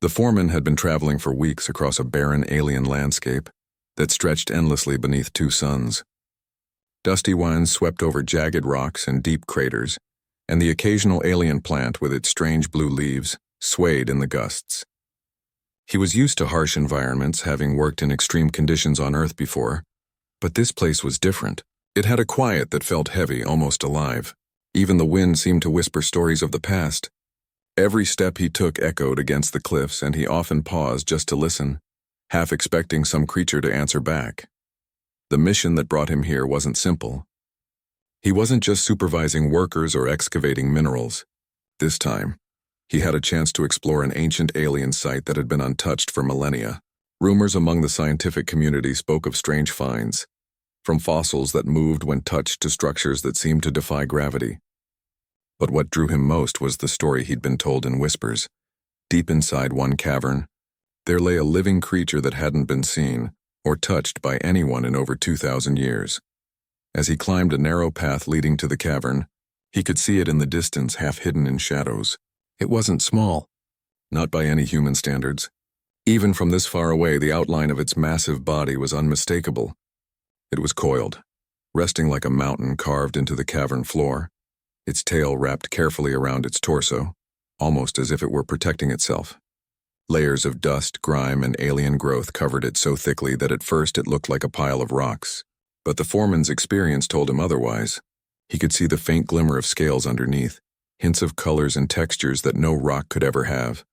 The foreman had been traveling for weeks across a barren alien landscape that stretched endlessly beneath two suns. Dusty winds swept over jagged rocks and deep craters, and the occasional alien plant with its strange blue leaves swayed in the gusts. He was used to harsh environments, having worked in extreme conditions on Earth before, but this place was different. It had a quiet that felt heavy, almost alive. Even the wind seemed to whisper stories of the past. Every step he took echoed against the cliffs, and he often paused just to listen, half expecting some creature to answer back. The mission that brought him here wasn't simple. He wasn't just supervising workers or excavating minerals. This time, he had a chance to explore an ancient alien site that had been untouched for millennia. Rumors among the scientific community spoke of strange finds, from fossils that moved when touched to structures that seemed to defy gravity. But what drew him most was the story he'd been told in whispers. Deep inside one cavern, there lay a living creature that hadn't been seen or touched by anyone in over 2,000 years. As he climbed a narrow path leading to the cavern, he could see it in the distance, half hidden in shadows. It wasn't small, not by any human standards. Even from this far away, the outline of its massive body was unmistakable. It was coiled, resting like a mountain carved into the cavern floor, its tail wrapped carefully around its torso, almost as if it were protecting itself. Layers of dust, grime, and alien growth covered it so thickly that at first it looked like a pile of rocks. But the foreman's experience told him otherwise. He could see the faint glimmer of scales underneath, hints of colors and textures that no rock could ever have.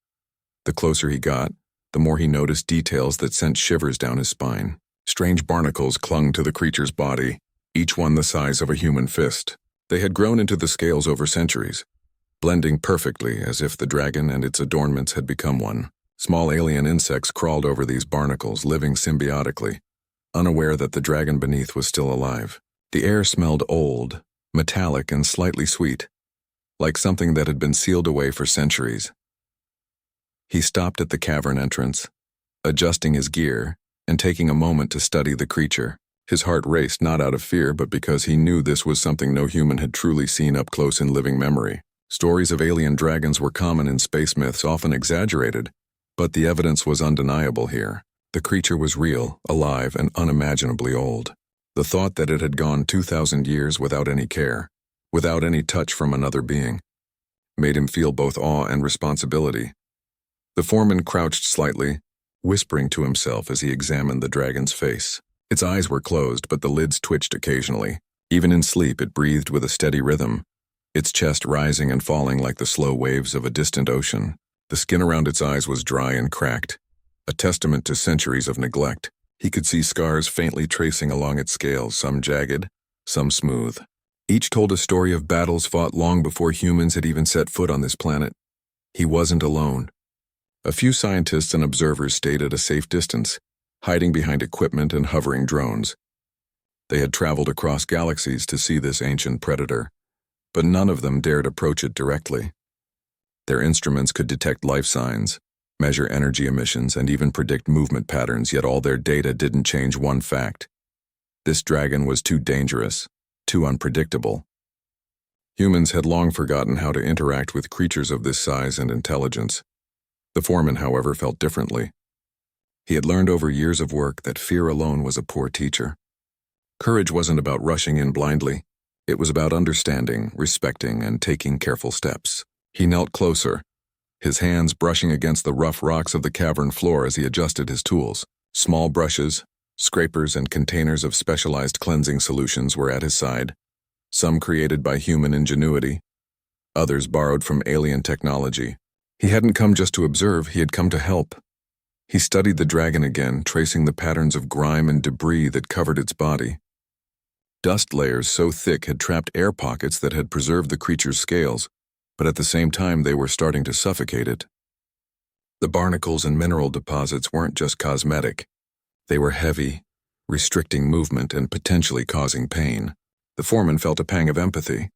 The closer he got, the more he noticed details that sent shivers down his spine. Strange barnacles clung to the creature's body, each one the size of a human fist. They had grown into the scales over centuries, blending perfectly as if the dragon and its adornments had become one. Small alien insects crawled over these barnacles, living symbiotically, unaware that the dragon beneath was still alive. The air smelled old, metallic, and slightly sweet, like something that had been sealed away for centuries. He stopped at the cavern entrance, adjusting his gear and taking a moment to study the creature. His heart raced not out of fear, but because he knew this was something no human had truly seen up close in living memory. Stories of alien dragons were common in space myths, often exaggerated, but the evidence was undeniable here. The creature was real, alive, and unimaginably old. The thought that it had gone 2,000 years without any care, without any touch from another being, made him feel both awe and responsibility. The foreman crouched slightly, whispering to himself as he examined the dragon's face. Its eyes were closed, but the lids twitched occasionally. Even in sleep, it breathed with a steady rhythm, its chest rising and falling like the slow waves of a distant ocean. The skin around its eyes was dry and cracked, a testament to centuries of neglect. He could see scars faintly tracing along its scales, some jagged, some smooth. Each told a story of battles fought long before humans had even set foot on this planet. He wasn't alone. A few scientists and observers stayed at a safe distance, hiding behind equipment and hovering drones. They had traveled across galaxies to see this ancient predator, but none of them dared approach it directly. Their instruments could detect life signs, measure energy emissions, and even predict movement patterns, yet all their data didn't change one fact. This dragon was too dangerous, too unpredictable. Humans had long forgotten how to interact with creatures of this size and intelligence. The foreman, however, felt differently. He had learned over years of work that fear alone was a poor teacher. Courage wasn't about rushing in blindly. It was about understanding, respecting, and taking careful steps. He knelt closer, his hands brushing against the rough rocks of the cavern floor as he adjusted his tools. Small brushes, scrapers, and containers of specialized cleansing solutions were at his side, some created by human ingenuity, others borrowed from alien technology. He hadn't come just to observe, he had come to help. He studied the dragon again, tracing the patterns of grime and debris that covered its body. Dust layers so thick had trapped air pockets that had preserved the creature's scales, but at the same time they were starting to suffocate it. The barnacles and mineral deposits weren't just cosmetic. They were heavy, restricting movement and potentially causing pain. The foreman felt a pang of empathy.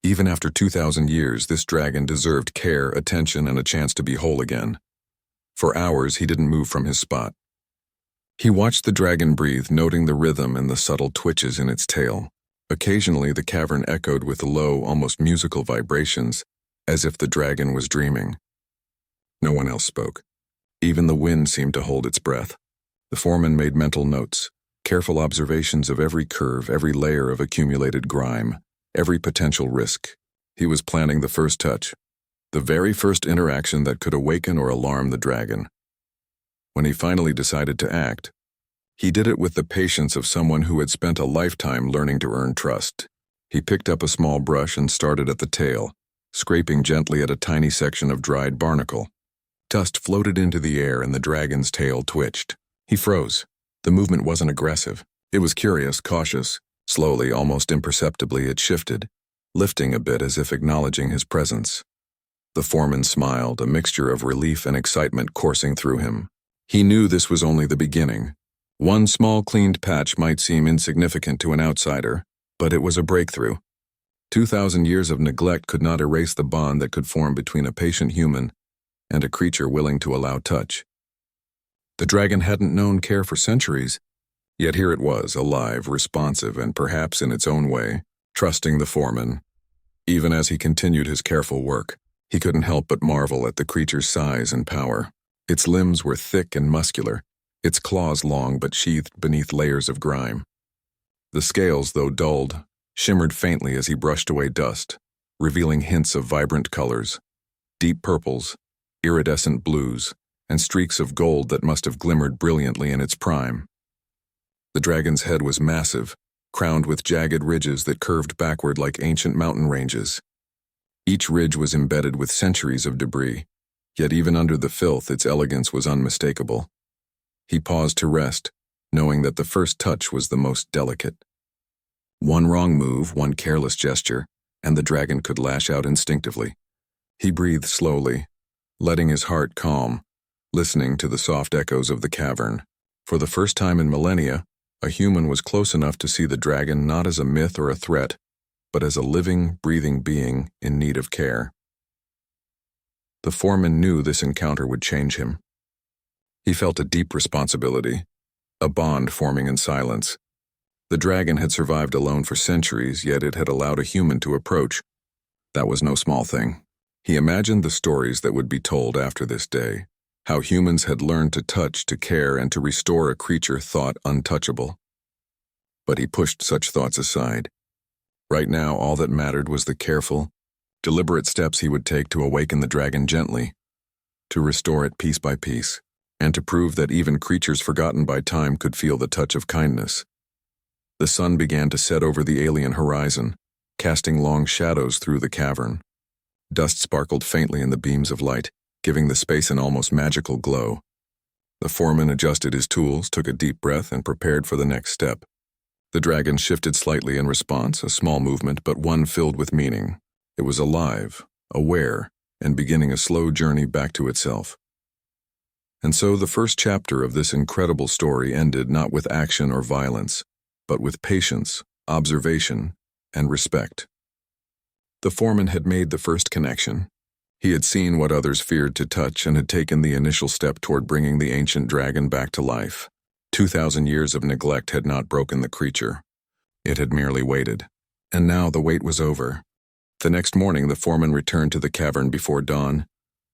Even after 2,000 years, this dragon deserved care, attention, and a chance to be whole again. For hours, he didn't move from his spot. He watched the dragon breathe, noting the rhythm and the subtle twitches in its tail. Occasionally, the cavern echoed with low, almost musical vibrations, as if the dragon was dreaming. No one else spoke. Even the wind seemed to hold its breath. The foreman made mental notes, careful observations of every curve, every layer of accumulated grime, every potential risk. He was planning the first touch, the very first interaction that could awaken or alarm the dragon. When he finally decided to act, he did it with the patience of someone who had spent a lifetime learning to earn trust. He picked up a small brush and started at the tail, scraping gently at a tiny section of dried barnacle. Dust floated into the air and the dragon's tail twitched. He froze. The movement wasn't aggressive. It was curious, cautious. Slowly, almost imperceptibly, it shifted, lifting a bit as if acknowledging his presence. The foreman smiled, a mixture of relief and excitement coursing through him. He knew this was only the beginning. One small cleaned patch might seem insignificant to an outsider, but it was a breakthrough. 2,000 years of neglect could not erase the bond that could form between a patient human and a creature willing to allow touch. The dragon hadn't known care for centuries, yet here it was, alive, responsive, and perhaps in its own way, trusting the foreman. Even as he continued his careful work, he couldn't help but marvel at the creature's size and power. Its limbs were thick and muscular, its claws long but sheathed beneath layers of grime. The scales, though dulled, shimmered faintly as he brushed away dust, revealing hints of vibrant colors, deep purples, iridescent blues, and streaks of gold that must have glimmered brilliantly in its prime. The dragon's head was massive, crowned with jagged ridges that curved backward like ancient mountain ranges. Each ridge was embedded with centuries of debris, yet even under the filth its elegance was unmistakable. He paused to rest, knowing that the first touch was the most delicate. One wrong move, one careless gesture, and the dragon could lash out instinctively. He breathed slowly, letting his heart calm, listening to the soft echoes of the cavern. For the first time in millennia, a human was close enough to see the dragon not as a myth or a threat, but as a living, breathing being in need of care. The foreman knew this encounter would change him. He felt a deep responsibility, a bond forming in silence. The dragon had survived alone for centuries, yet it had allowed a human to approach. That was no small thing. He imagined the stories that would be told after this day, how humans had learned to touch, to care, and to restore a creature thought untouchable. But he pushed such thoughts aside. Right now, all that mattered was the careful, deliberate steps he would take to awaken the dragon gently, to restore it piece by piece, and to prove that even creatures forgotten by time could feel the touch of kindness. The sun began to set over the alien horizon, casting long shadows through the cavern. Dust sparkled faintly in the beams of light, giving the space an almost magical glow. The foreman adjusted his tools, took a deep breath, and prepared for the next step. The dragon shifted slightly in response, a small movement, but one filled with meaning. It was alive, aware, and beginning a slow journey back to itself. And so the first chapter of this incredible story ended not with action or violence, but with patience, observation, and respect. The foreman had made the first connection. He had seen what others feared to touch and had taken the initial step toward bringing the ancient dragon back to life. 2,000 years of neglect had not broken the creature. It had merely waited. And now the wait was over. The next morning the foreman returned to the cavern before dawn,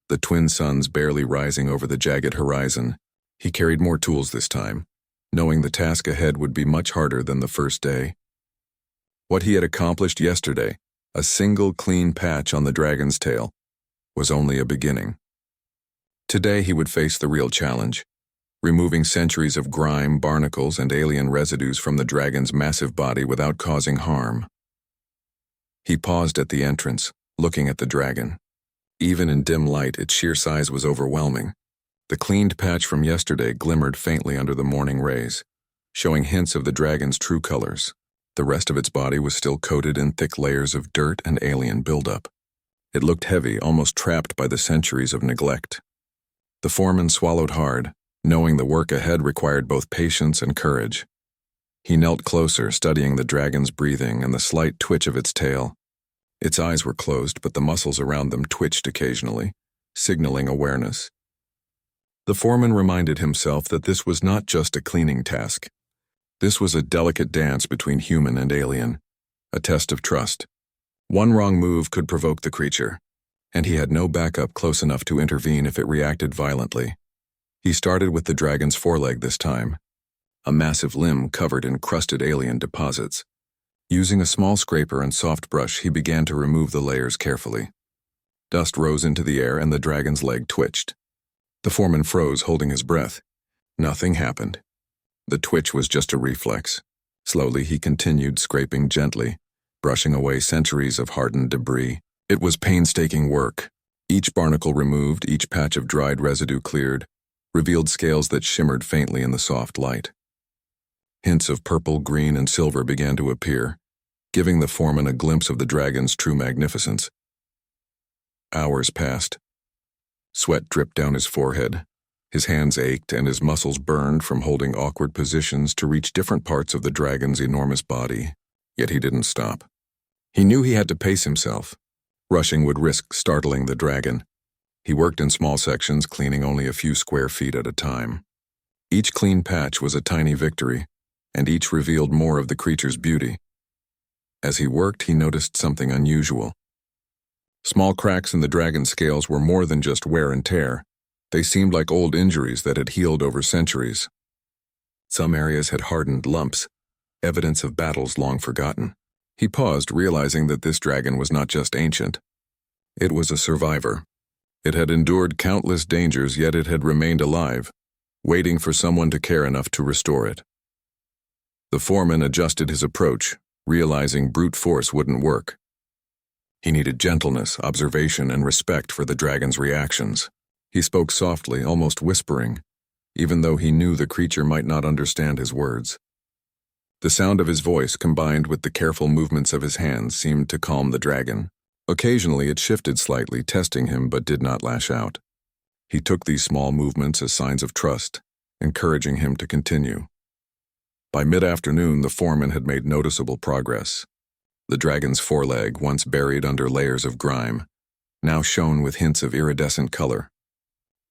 the twin suns barely rising over the jagged horizon. He carried more tools this time, knowing the task ahead would be much harder than the first day. What he had accomplished yesterday, a single clean patch on the dragon's tail, was only a beginning. Today he would face the real challenge, removing centuries of grime, barnacles, and alien residues from the dragon's massive body without causing harm. He paused at the entrance, looking at the dragon. Even in dim light, its sheer size was overwhelming. The cleaned patch from yesterday glimmered faintly under the morning rays, showing hints of the dragon's true colors. The rest of its body was still coated in thick layers of dirt and alien buildup. It looked heavy, almost trapped by the centuries of neglect. The foreman swallowed hard, knowing the work ahead required both patience and courage. He knelt closer, studying the dragon's breathing and the slight twitch of its tail. Its eyes were closed, but the muscles around them twitched occasionally, signaling awareness. The foreman reminded himself that this was not just a cleaning task. This was a delicate dance between human and alien, a test of trust. One wrong move could provoke the creature, and he had no backup close enough to intervene if it reacted violently. He started with the dragon's foreleg this time, a massive limb covered in crusted alien deposits. Using a small scraper and soft brush, he began to remove the layers carefully. Dust rose into the air and the dragon's leg twitched. The foreman froze, holding his breath. Nothing happened. The twitch was just a reflex. Slowly, he continued scraping gently, brushing away centuries of hardened debris. It was painstaking work. Each barnacle removed, each patch of dried residue cleared, revealed scales that shimmered faintly in the soft light. Hints of purple, green, and silver began to appear, giving the foreman a glimpse of the dragon's true magnificence. Hours passed. Sweat dripped down his forehead. His hands ached and his muscles burned from holding awkward positions to reach different parts of the dragon's enormous body. Yet he didn't stop. He knew he had to pace himself. Rushing would risk startling the dragon. He worked in small sections, cleaning only a few square feet at a time. Each clean patch was a tiny victory, and each revealed more of the creature's beauty. As he worked, he noticed something unusual. Small cracks in the dragon's scales were more than just wear and tear. They seemed like old injuries that had healed over centuries. Some areas had hardened lumps, evidence of battles long forgotten. He paused, realizing that this dragon was not just ancient. It was a survivor. It had endured countless dangers, yet it had remained alive, waiting for someone to care enough to restore it. The foreman adjusted his approach, realizing brute force wouldn't work. He needed gentleness, observation, and respect for the dragon's reactions. He spoke softly, almost whispering, even though he knew the creature might not understand his words. The sound of his voice, combined with the careful movements of his hands, seemed to calm the dragon. Occasionally it shifted slightly, testing him, but did not lash out. He took these small movements as signs of trust, encouraging him to continue. By mid-afternoon, the foreman had made noticeable progress. The dragon's foreleg, once buried under layers of grime, now shone with hints of iridescent color.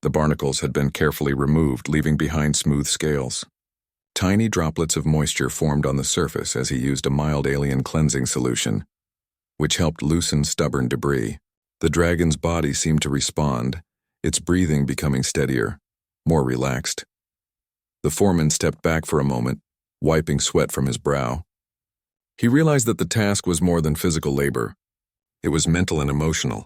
The barnacles had been carefully removed, leaving behind smooth scales. Tiny droplets of moisture formed on the surface as he used a mild alien cleansing solution, which helped loosen stubborn debris. The dragon's body seemed to respond, its breathing becoming steadier, more relaxed. The foreman stepped back for a moment, wiping sweat from his brow. He realized that the task was more than physical labor. It was mental and emotional.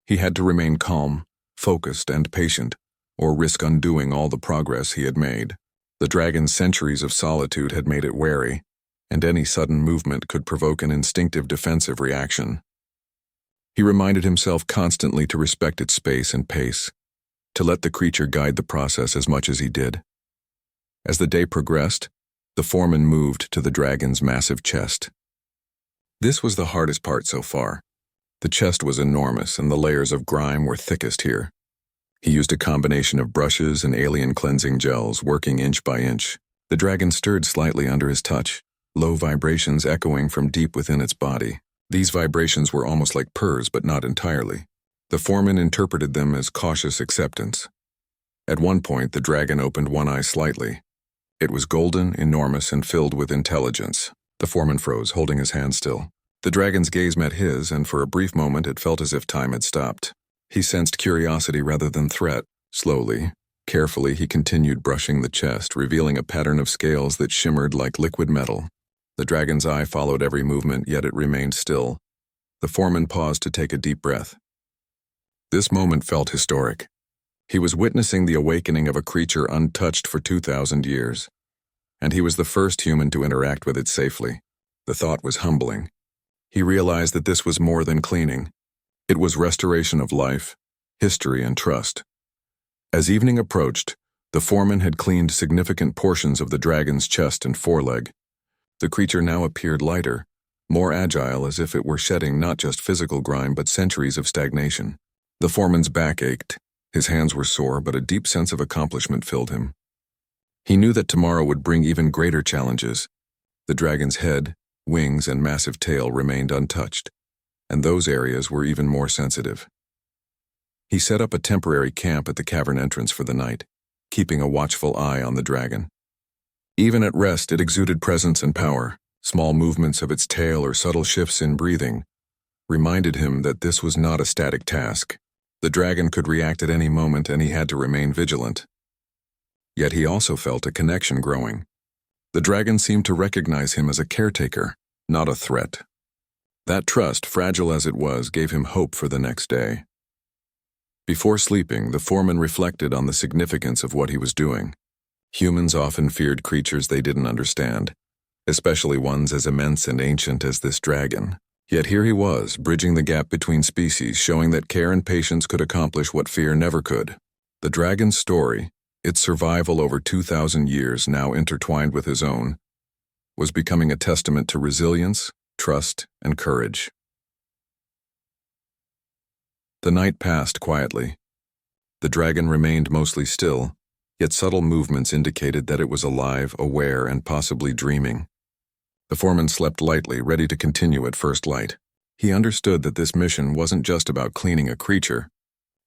He had to remain calm, focused, and patient, or risk undoing all the progress he had made. The dragon's centuries of solitude had made it wary, and any sudden movement could provoke an instinctive defensive reaction. He reminded himself constantly to respect its space and pace, to let the creature guide the process as much as he did. As the day progressed, the foreman moved to the dragon's massive chest. This was the hardest part so far. The chest was enormous, and the layers of grime were thickest here. He used a combination of brushes and alien cleansing gels, working inch by inch. The dragon stirred slightly under his touch, low vibrations echoing from deep within its body. These vibrations were almost like purrs, but not entirely. The foreman interpreted them as cautious acceptance. At one point, the dragon opened one eye slightly. It was golden, enormous, and filled with intelligence. The foreman froze, holding his hand still. The dragon's gaze met his, and for a brief moment it felt as if time had stopped. He sensed curiosity rather than threat. Slowly, carefully, he continued brushing the chest, revealing a pattern of scales that shimmered like liquid metal. The dragon's eye followed every movement, yet it remained still. The foreman paused to take a deep breath. This moment felt historic. He was witnessing the awakening of a creature untouched for 2,000 years, and he was the first human to interact with it safely. The thought was humbling. He realized that this was more than cleaning. It was restoration of life, history, and trust. As evening approached, the foreman had cleaned significant portions of the dragon's chest and foreleg. The creature now appeared lighter, more agile, as if it were shedding not just physical grime but centuries of stagnation. The foreman's back ached. His hands were sore, but a deep sense of accomplishment filled him. He knew that tomorrow would bring even greater challenges. The dragon's head, wings, and massive tail remained untouched, and those areas were even more sensitive. He set up a temporary camp at the cavern entrance for the night, keeping a watchful eye on the dragon. Even at rest, it exuded presence and power. Small movements of its tail or subtle shifts in breathing reminded him that this was not a static task. The dragon could react at any moment, and he had to remain vigilant. Yet he also felt a connection growing. The dragon seemed to recognize him as a caretaker, not a threat. That trust, fragile as it was, gave him hope for the next day. Before sleeping, the foreman reflected on the significance of what he was doing. Humans often feared creatures they didn't understand, especially ones as immense and ancient as this dragon. Yet here he was, bridging the gap between species, showing that care and patience could accomplish what fear never could. The dragon's story, its survival over 2,000 years now intertwined with his own, was becoming a testament to resilience, trust, and courage. The night passed quietly. The dragon remained mostly still, yet subtle movements indicated that it was alive, aware, and possibly dreaming. The foreman slept lightly, ready to continue at first light. He understood that this mission wasn't just about cleaning a creature.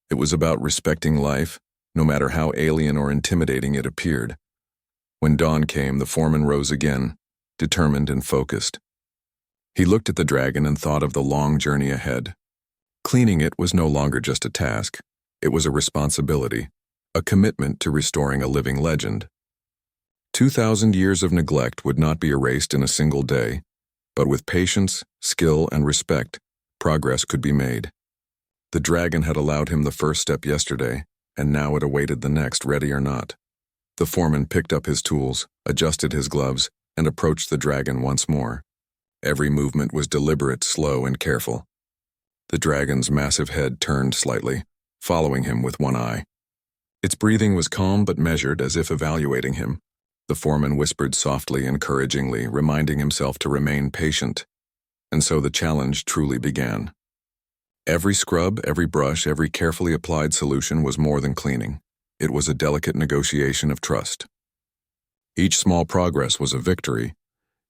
It was about respecting life, no matter how alien or intimidating it appeared. When dawn came, the foreman rose again, determined and focused. He looked at the dragon and thought of the long journey ahead. Cleaning it was no longer just a task. It was a responsibility, a commitment to restoring a living legend. 2,000 years of neglect would not be erased in a single day, but with patience, skill, and respect, progress could be made. The dragon had allowed him the first step yesterday, and now it awaited the next, ready or not. The foreman picked up his tools, adjusted his gloves, and approached the dragon once more. Every movement was deliberate, slow, and careful. The dragon's massive head turned slightly, following him with one eye. Its breathing was calm but measured, as if evaluating him. The foreman whispered softly, encouragingly, reminding himself to remain patient. And so the challenge truly began. Every scrub, every brush, every carefully applied solution was more than cleaning. It was a delicate negotiation of trust. Each small progress was a victory,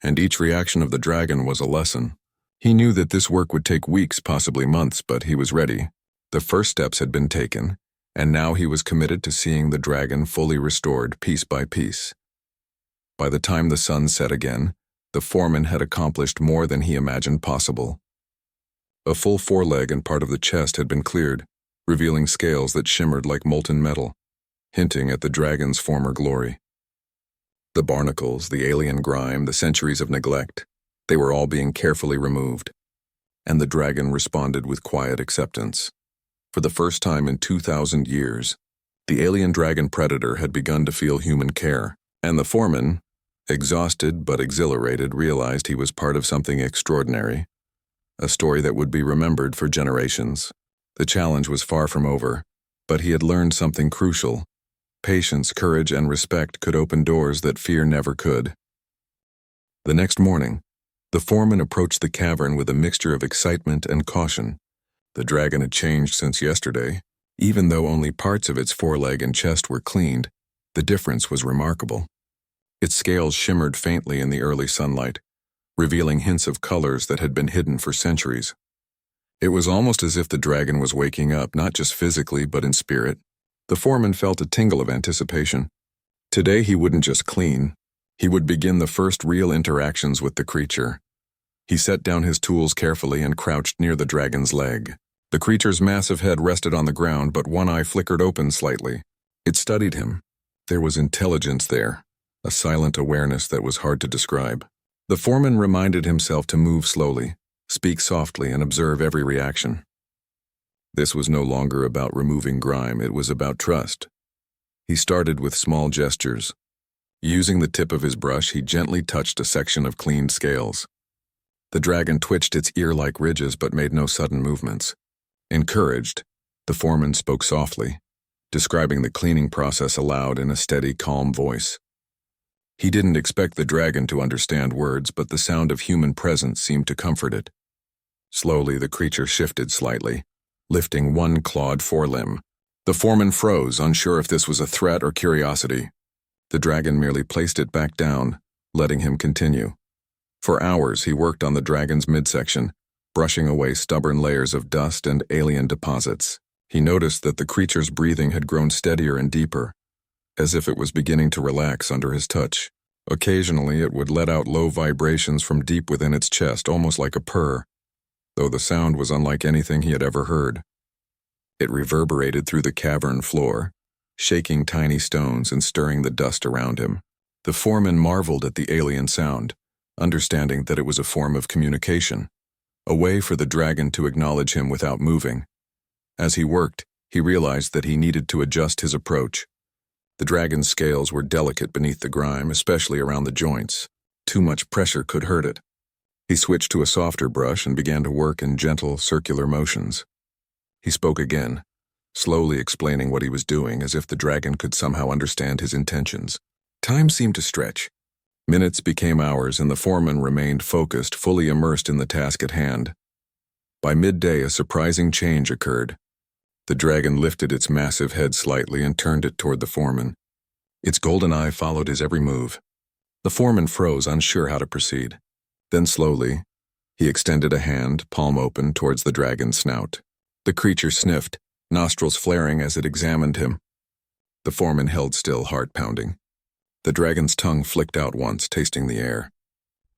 and each reaction of the dragon was a lesson. He knew that this work would take weeks, possibly months, but he was ready. The first steps had been taken, and now he was committed to seeing the dragon fully restored, piece by piece. By the time the sun set again, the foreman had accomplished more than he imagined possible. A full foreleg and part of the chest had been cleared, revealing scales that shimmered like molten metal, hinting at the dragon's former glory. The barnacles, the alien grime, the centuries of neglect, they were all being carefully removed, and the dragon responded with quiet acceptance. For the first time in 2,000 years, the alien dragon predator had begun to feel human care, and the foreman, exhausted but exhilarated, realized he was part of something extraordinary, a story that would be remembered for generations. The challenge was far from over, but he had learned something crucial. Patience, courage, and respect could open doors that fear never could. The next morning, the foreman approached the cavern with a mixture of excitement and caution. The dragon had changed since yesterday. Even though only parts of its foreleg and chest were cleaned, the difference was remarkable. Its scales shimmered faintly in the early sunlight, revealing hints of colors that had been hidden for centuries. It was almost as if the dragon was waking up, not just physically but in spirit. The foreman felt a tingle of anticipation. Today he wouldn't just clean, he would begin the first real interactions with the creature. He set down his tools carefully and crouched near the dragon's leg. The creature's massive head rested on the ground, but one eye flickered open slightly. It studied him. There was intelligence there, a silent awareness that was hard to describe. The foreman reminded himself to move slowly, speak softly, and observe every reaction. This was no longer about removing grime, it was about trust. He started with small gestures. Using the tip of his brush, he gently touched a section of cleaned scales. The dragon twitched its ear-like ridges but made no sudden movements. Encouraged, the foreman spoke softly, describing the cleaning process aloud in a steady, calm voice. He didn't expect the dragon to understand words, but the sound of human presence seemed to comfort it. Slowly, the creature shifted slightly, lifting one clawed forelimb. The foreman froze, unsure if this was a threat or curiosity. The dragon merely placed it back down, letting him continue. For hours, he worked on the dragon's midsection, brushing away stubborn layers of dust and alien deposits. He noticed that the creature's breathing had grown steadier and deeper, as if it was beginning to relax under his touch. Occasionally, it would let out low vibrations from deep within its chest, almost like a purr, though the sound was unlike anything he had ever heard. It reverberated through the cavern floor, shaking tiny stones and stirring the dust around him. The foreman marveled at the alien sound, understanding that it was a form of communication, a way for the dragon to acknowledge him without moving. As he worked, he realized that he needed to adjust his approach. The dragon's scales were delicate beneath the grime, especially around the joints. Too much pressure could hurt it. He switched to a softer brush and began to work in gentle, circular motions. He spoke again, slowly explaining what he was doing as if the dragon could somehow understand his intentions. Time seemed to stretch. Minutes became hours and the foreman remained focused, fully immersed in the task at hand. By midday, a surprising change occurred. The dragon lifted its massive head slightly and turned it toward the foreman. Its golden eye followed his every move. The foreman froze, unsure how to proceed. Then slowly, he extended a hand, palm open, towards the dragon's snout. The creature sniffed, nostrils flaring as it examined him. The foreman held still, heart pounding. The dragon's tongue flicked out once, tasting the air.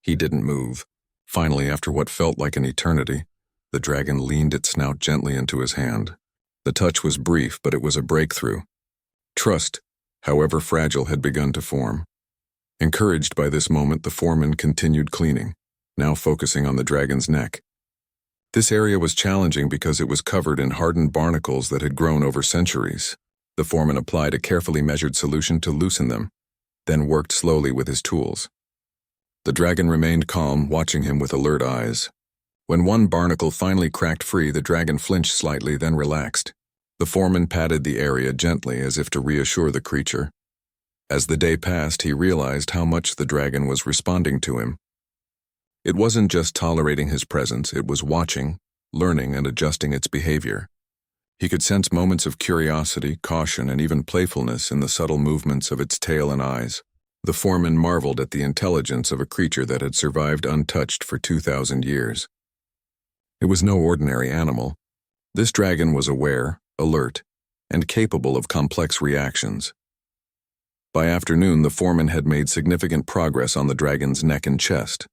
He didn't move. Finally, after what felt like an eternity, the dragon leaned its snout gently into his hand. The touch was brief, but it was a breakthrough. Trust, however fragile, had begun to form. Encouraged by this moment, the foreman continued cleaning, now focusing on the dragon's neck. This area was challenging because it was covered in hardened barnacles that had grown over centuries. The foreman applied a carefully measured solution to loosen them, then worked slowly with his tools. The dragon remained calm, watching him with alert eyes. When one barnacle finally cracked free, the dragon flinched slightly, then relaxed. The foreman patted the area gently as if to reassure the creature. As the day passed, he realized how much the dragon was responding to him. It wasn't just tolerating his presence, it was watching, learning, and adjusting its behavior. He could sense moments of curiosity, caution, and even playfulness in the subtle movements of its tail and eyes. The foreman marveled at the intelligence of a creature that had survived untouched for 2,000 years. It was no ordinary animal. This dragon was aware, alert, and capable of complex reactions. By afternoon, the foreman had made significant progress on the dragon's neck and chest.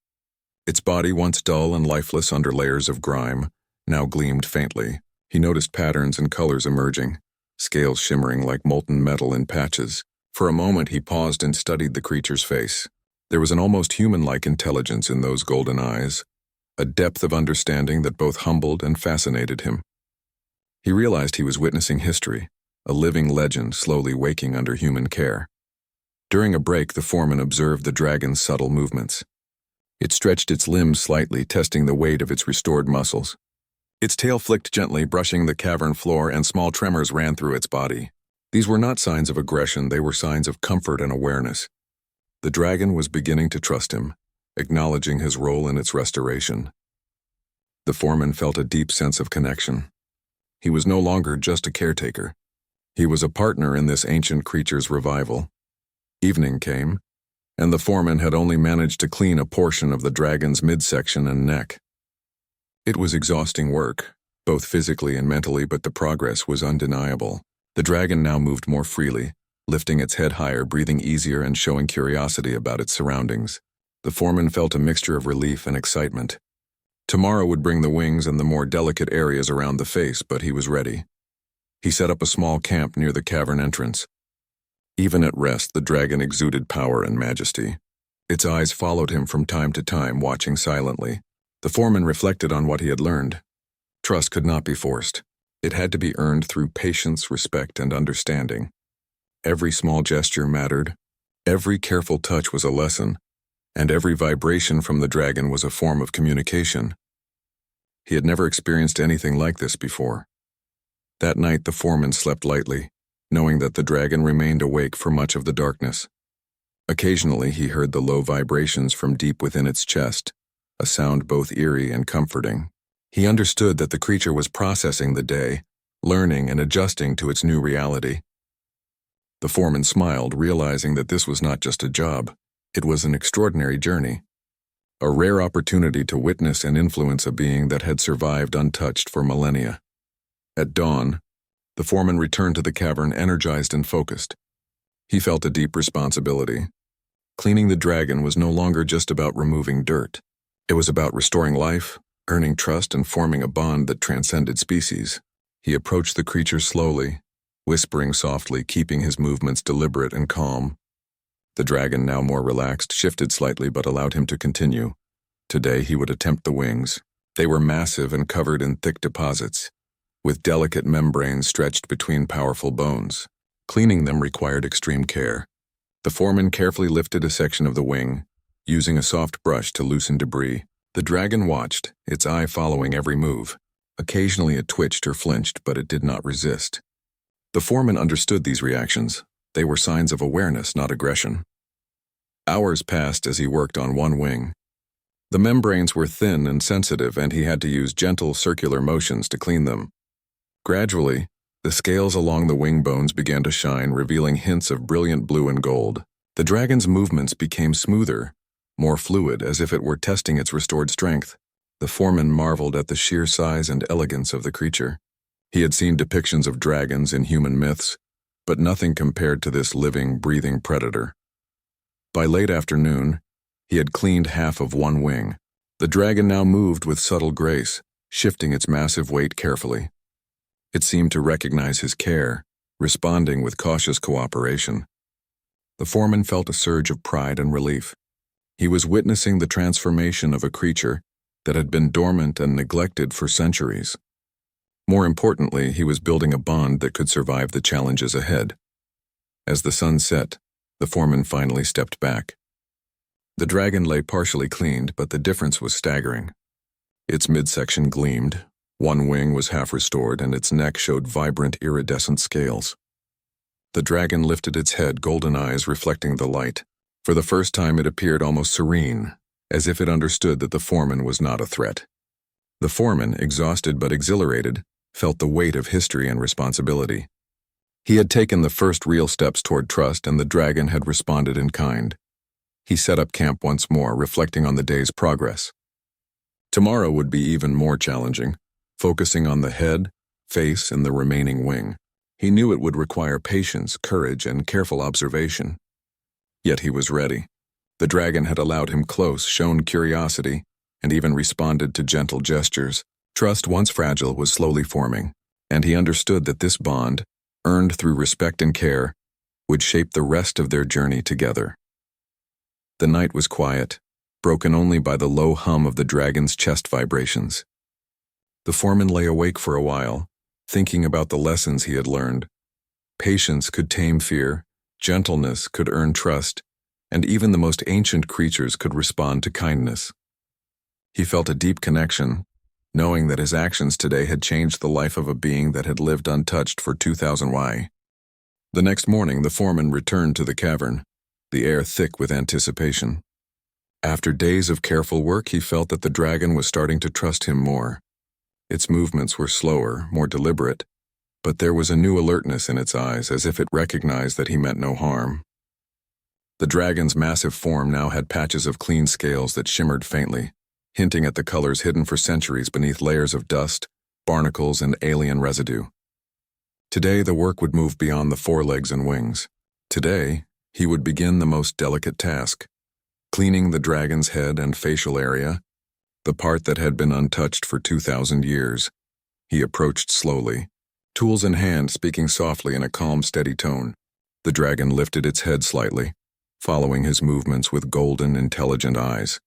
Its body, once dull and lifeless under layers of grime, now gleamed faintly. He noticed patterns and colors emerging, scales shimmering like molten metal in patches. For a moment, he paused and studied the creature's face. There was an almost human-like intelligence in those golden eyes, a depth of understanding that both humbled and fascinated him. He realized he was witnessing history, a living legend slowly waking under human care. During a break, the foreman observed the dragon's subtle movements. It stretched its limbs slightly, testing the weight of its restored muscles. Its tail flicked gently, brushing the cavern floor, and small tremors ran through its body. These were not signs of aggression, they were signs of comfort and awareness. The dragon was beginning to trust him, acknowledging his role in its restoration. The foreman felt a deep sense of connection. He was no longer just a caretaker. He was a partner in this ancient creature's revival. Evening came, and the foreman had only managed to clean a portion of the dragon's midsection and neck. It was exhausting work, both physically and mentally, but the progress was undeniable. The dragon now moved more freely, lifting its head higher, breathing easier, and showing curiosity about its surroundings. The foreman felt a mixture of relief and excitement. Tomorrow would bring the wings and the more delicate areas around the face, but he was ready. He set up a small camp near the cavern entrance. Even at rest, the dragon exuded power and majesty. Its eyes followed him from time to time, watching silently. The foreman reflected on what he had learned. Trust could not be forced. It had to be earned through patience, respect, and understanding. Every small gesture mattered. Every careful touch was a lesson, and every vibration from the dragon was a form of communication. He had never experienced anything like this before. That night, the foreman slept lightly, knowing that the dragon remained awake for much of the darkness. Occasionally, he heard the low vibrations from deep within its chest, a sound both eerie and comforting. He understood that the creature was processing the day, learning and adjusting to its new reality. The foreman smiled, realizing that this was not just a job, it was an extraordinary journey. A rare opportunity to witness and influence a being that had survived untouched for millennia. At dawn, the foreman returned to the cavern energized and focused. He felt a deep responsibility. Cleaning the dragon was no longer just about removing dirt. It was about restoring life, earning trust, and forming a bond that transcended species. He approached the creature slowly, whispering softly, keeping his movements deliberate and calm. The dragon, now more relaxed, shifted slightly but allowed him to continue. Today he would attempt the wings. They were massive and covered in thick deposits, with delicate membranes stretched between powerful bones. Cleaning them required extreme care. The foreman carefully lifted a section of the wing, using a soft brush to loosen debris. The dragon watched, its eye following every move. Occasionally it twitched or flinched, but it did not resist. The foreman understood these reactions. They were signs of awareness, not aggression. Hours passed as he worked on one wing. The membranes were thin and sensitive, and he had to use gentle circular motions to clean them. Gradually, the scales along the wing bones began to shine, revealing hints of brilliant blue and gold. The dragon's movements became smoother, more fluid, as if it were testing its restored strength. The foreman marveled at the sheer size and elegance of the creature. He had seen depictions of dragons in human myths, but nothing compared to this living, breathing predator. By late afternoon, he had cleaned half of one wing. The dragon now moved with subtle grace, shifting its massive weight carefully. It seemed to recognize his care, responding with cautious cooperation. The foreman felt a surge of pride and relief. He was witnessing the transformation of a creature that had been dormant and neglected for centuries. More importantly, he was building a bond that could survive the challenges ahead. As the sun set, the foreman finally stepped back. The dragon lay partially cleaned, but the difference was staggering. Its midsection gleamed, one wing was half restored, and its neck showed vibrant iridescent scales. The dragon lifted its head, golden eyes reflecting the light. For the first time it appeared almost serene, as if it understood that the foreman was not a threat. The foreman, exhausted but exhilarated, felt the weight of history and responsibility. He had taken the first real steps toward trust, and the dragon had responded in kind. He set up camp once more, reflecting on the day's progress. Tomorrow would be even more challenging, focusing on the head, face, and the remaining wing. He knew it would require patience, courage, and careful observation. Yet he was ready. The dragon had allowed him close, shown curiosity, and even responded to gentle gestures. Trust, once fragile, was slowly forming, and he understood that this bond, earned through respect and care, would shape the rest of their journey together. The night was quiet, broken only by the low hum of the dragon's chest vibrations. The foreman lay awake for a while, thinking about the lessons he had learned. Patience could tame fear, gentleness could earn trust, and even the most ancient creatures could respond to kindness. He felt a deep connection, knowing that his actions today had changed the life of a being that had lived untouched for 2000 Y. The next morning, the foreman returned to the cavern, the air thick with anticipation. After days of careful work, he felt that the dragon was starting to trust him more. Its movements were slower, more deliberate, but there was a new alertness in its eyes, as if it recognized that he meant no harm. The dragon's massive form now had patches of clean scales that shimmered faintly, hinting at the colors hidden for centuries beneath layers of dust, barnacles, and alien residue. Today, the work would move beyond the forelegs and wings. Today, he would begin the most delicate task, cleaning the dragon's head and facial area, the part that had been untouched for 2000 years. He approached slowly, tools in hand, speaking softly in a calm, steady tone. The dragon lifted its head slightly, following his movements with golden, intelligent eyes.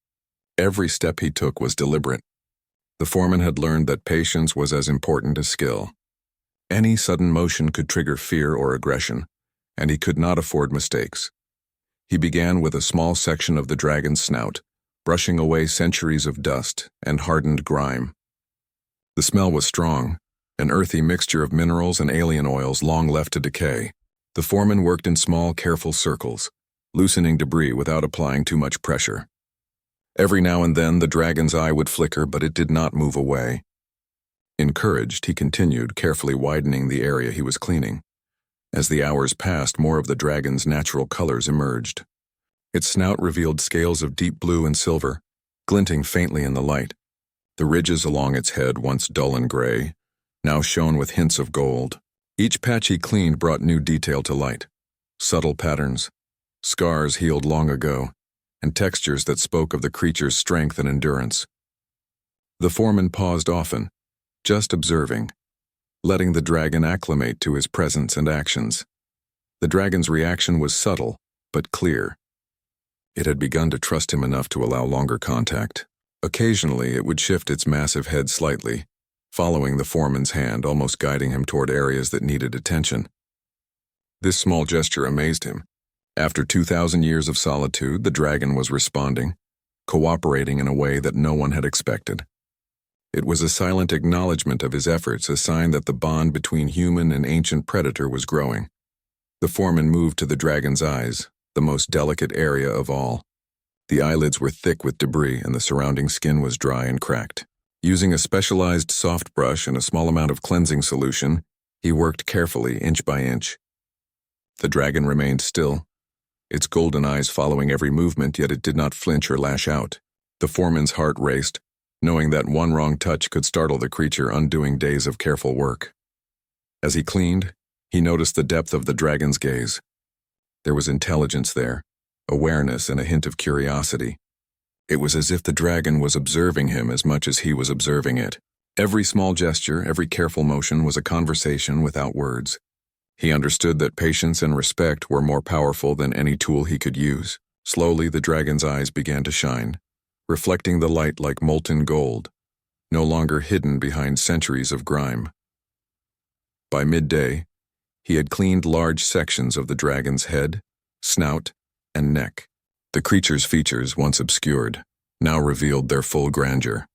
Every step he took was deliberate. The foreman had learned that patience was as important as skill. Any sudden motion could trigger fear or aggression, and he could not afford mistakes. He began with a small section of the dragon's snout, brushing away centuries of dust and hardened grime. The smell was strong, an earthy mixture of minerals and alien oils long left to decay. The foreman worked in small, careful circles, loosening debris without applying too much pressure. Every now and then the dragon's eye would flicker, but it did not move away. Encouraged, he continued, carefully widening the area he was cleaning. As the hours passed, more of the dragon's natural colors emerged. Its snout revealed scales of deep blue and silver, glinting faintly in the light. The ridges along its head, once dull and gray, now shone with hints of gold. Each patch he cleaned brought new detail to light. Subtle patterns, scars healed long ago, and textures that spoke of the creature's strength and endurance. The foreman paused often, just observing, letting the dragon acclimate to his presence and actions. The dragon's reaction was subtle, but clear. It had begun to trust him enough to allow longer contact. Occasionally, it would shift its massive head slightly, following the foreman's hand, almost guiding him toward areas that needed attention. This small gesture amazed him. After 2,000 years of solitude, the dragon was responding, cooperating in a way that no one had expected. It was a silent acknowledgement of his efforts, a sign that the bond between human and ancient predator was growing. The foreman moved to the dragon's eyes, the most delicate area of all. The eyelids were thick with debris and the surrounding skin was dry and cracked. Using a specialized soft brush and a small amount of cleansing solution, he worked carefully, inch by inch. The dragon remained still, its golden eyes following every movement, yet it did not flinch or lash out. The foreman's heart raced, knowing that one wrong touch could startle the creature, undoing days of careful work. As he cleaned, he noticed the depth of the dragon's gaze. There was intelligence there, awareness, and a hint of curiosity. It was as if the dragon was observing him as much as he was observing it. Every small gesture, every careful motion was a conversation without words. He understood that patience and respect were more powerful than any tool he could use. Slowly, the dragon's eyes began to shine, reflecting the light like molten gold, no longer hidden behind centuries of grime. By midday, he had cleaned large sections of the dragon's head, snout, and neck. The creature's features, once obscured, now revealed their full grandeur.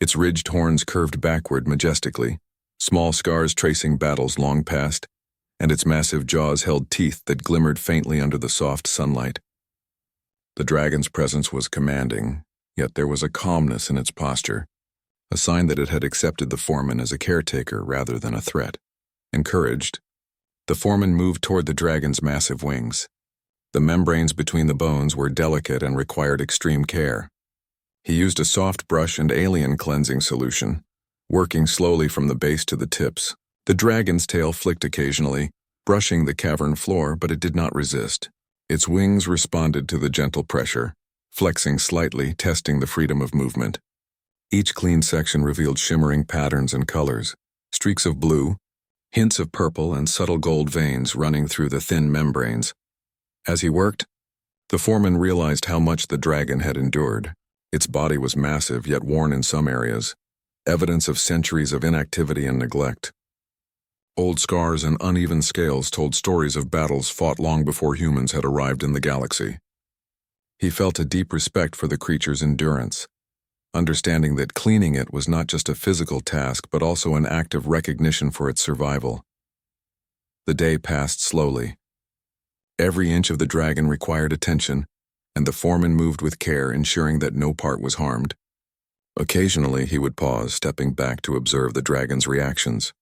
Its ridged horns curved backward majestically, small scars tracing battles long past, and its massive jaws held teeth that glimmered faintly under the soft sunlight. The dragon's presence was commanding, yet there was a calmness in its posture, a sign that it had accepted the foreman as a caretaker rather than a threat. Encouraged, the foreman moved toward the dragon's massive wings. The membranes between the bones were delicate and required extreme care. He used a soft brush and alien cleansing solution, working slowly from the base to the tips. The dragon's tail flicked occasionally, brushing the cavern floor, but it did not resist. Its wings responded to the gentle pressure, flexing slightly, testing the freedom of movement. Each clean section revealed shimmering patterns and colors, streaks of blue, hints of purple, and subtle gold veins running through the thin membranes. As he worked, the foreman realized how much the dragon had endured. Its body was massive, yet worn in some areas, evidence of centuries of inactivity and neglect. Old scars and uneven scales told stories of battles fought long before humans had arrived in the galaxy. He felt a deep respect for the creature's endurance, understanding that cleaning it was not just a physical task but also an act of recognition for its survival. The day passed slowly. Every inch of the dragon required attention, and the foreman moved with care, ensuring that no part was harmed. Occasionally, he would pause, stepping back to observe the dragon's reactions.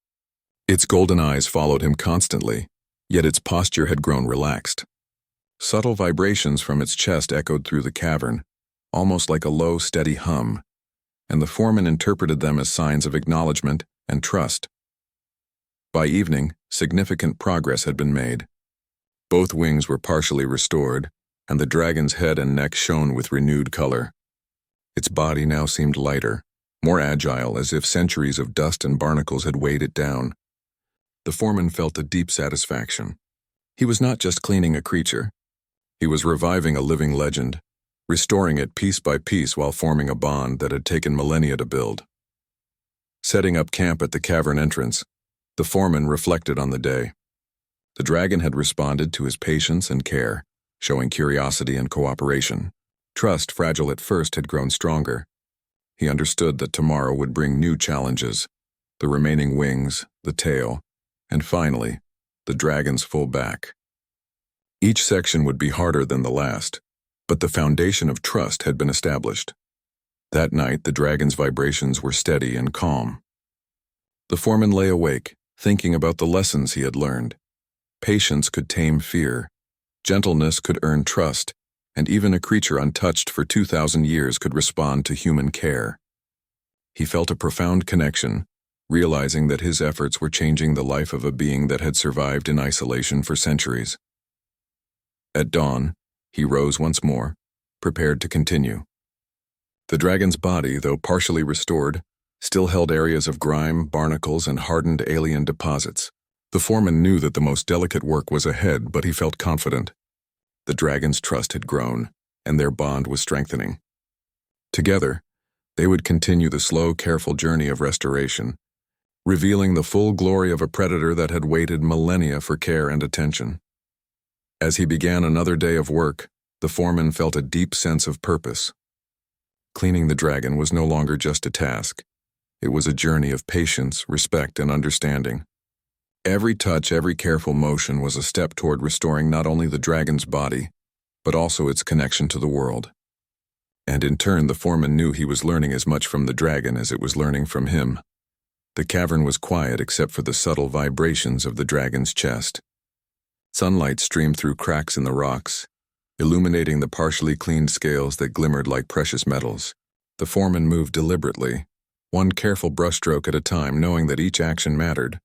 Its golden eyes followed him constantly, yet its posture had grown relaxed. Subtle vibrations from its chest echoed through the cavern, almost like a low, steady hum, and the foreman interpreted them as signs of acknowledgement and trust. By evening, significant progress had been made. Both wings were partially restored, and the dragon's head and neck shone with renewed color. Its body now seemed lighter, more agile, as if centuries of dust and barnacles had weighed it down. The foreman felt a deep satisfaction. He was not just cleaning a creature. He was reviving a living legend, restoring it piece by piece while forming a bond that had taken millennia to build. Setting up camp at the cavern entrance, the foreman reflected on the day. The dragon had responded to his patience and care, showing curiosity and cooperation. Trust, fragile at first, had grown stronger. He understood that tomorrow would bring new challenges: the remaining wings, the tail, and finally, the dragon's full back. Each section would be harder than the last, but the foundation of trust had been established. That night, the dragon's vibrations were steady and calm. The foreman lay awake, thinking about the lessons he had learned. Patience could tame fear, gentleness could earn trust, and even a creature untouched for 2,000 years could respond to human care. He felt a profound connection, realizing that his efforts were changing the life of a being that had survived in isolation for centuries. At dawn, he rose once more, prepared to continue. The dragon's body, though partially restored, still held areas of grime, barnacles, and hardened alien deposits. The foreman knew that the most delicate work was ahead, but he felt confident. The dragon's trust had grown, and their bond was strengthening. Together, they would continue the slow, careful journey of restoration, revealing the full glory of a predator that had waited millennia for care and attention. As he began another day of work, the foreman felt a deep sense of purpose. Cleaning the dragon was no longer just a task. It was a journey of patience, respect, and understanding. Every touch, every careful motion was a step toward restoring not only the dragon's body, but also its connection to the world. And in turn, the foreman knew he was learning as much from the dragon as it was learning from him. The cavern was quiet except for the subtle vibrations of the dragon's chest. Sunlight streamed through cracks in the rocks, illuminating the partially cleaned scales that glimmered like precious metals. The foreman moved deliberately, one careful brushstroke at a time, knowing that each action mattered.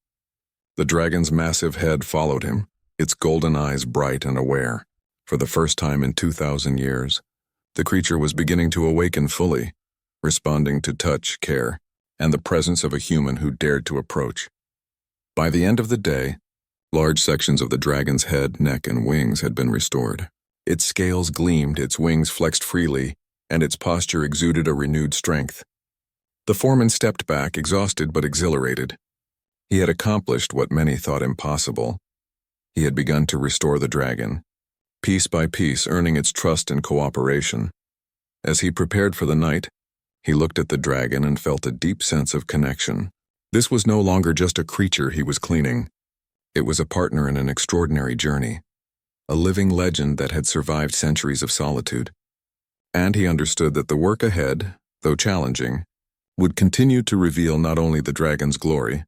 The dragon's massive head followed him, its golden eyes bright and aware. For the first time in 2,000 years, the creature was beginning to awaken fully, responding to touch, care, and the presence of a human who dared to approach. By the end of the day, large sections of the dragon's head, neck, and wings had been restored. Its scales gleamed, its wings flexed freely, and its posture exuded a renewed strength. The foreman stepped back, exhausted but exhilarated. He had accomplished what many thought impossible. He had begun to restore the dragon, piece by piece, earning its trust and cooperation. As he prepared for the night, he looked at the dragon and felt a deep sense of connection. This was no longer just a creature he was cleaning. It was a partner in an extraordinary journey, a living legend that had survived centuries of solitude. And he understood that the work ahead, though challenging, would continue to reveal not only the dragon's glory,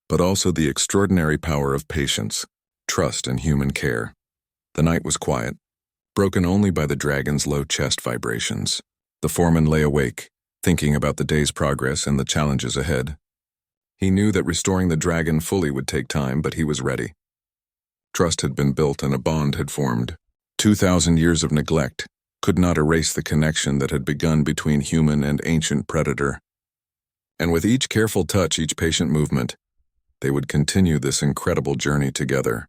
but also the extraordinary power of patience, trust, and human care. The night was quiet, broken only by the dragon's low chest vibrations. The foreman lay awake, thinking about the day's progress and the challenges ahead. He knew that restoring the dragon fully would take time, but he was ready. Trust had been built and a bond had formed. 2,000 years of neglect could not erase the connection that had begun between human and ancient predator. And with each careful touch, each patient movement, they would continue this incredible journey together.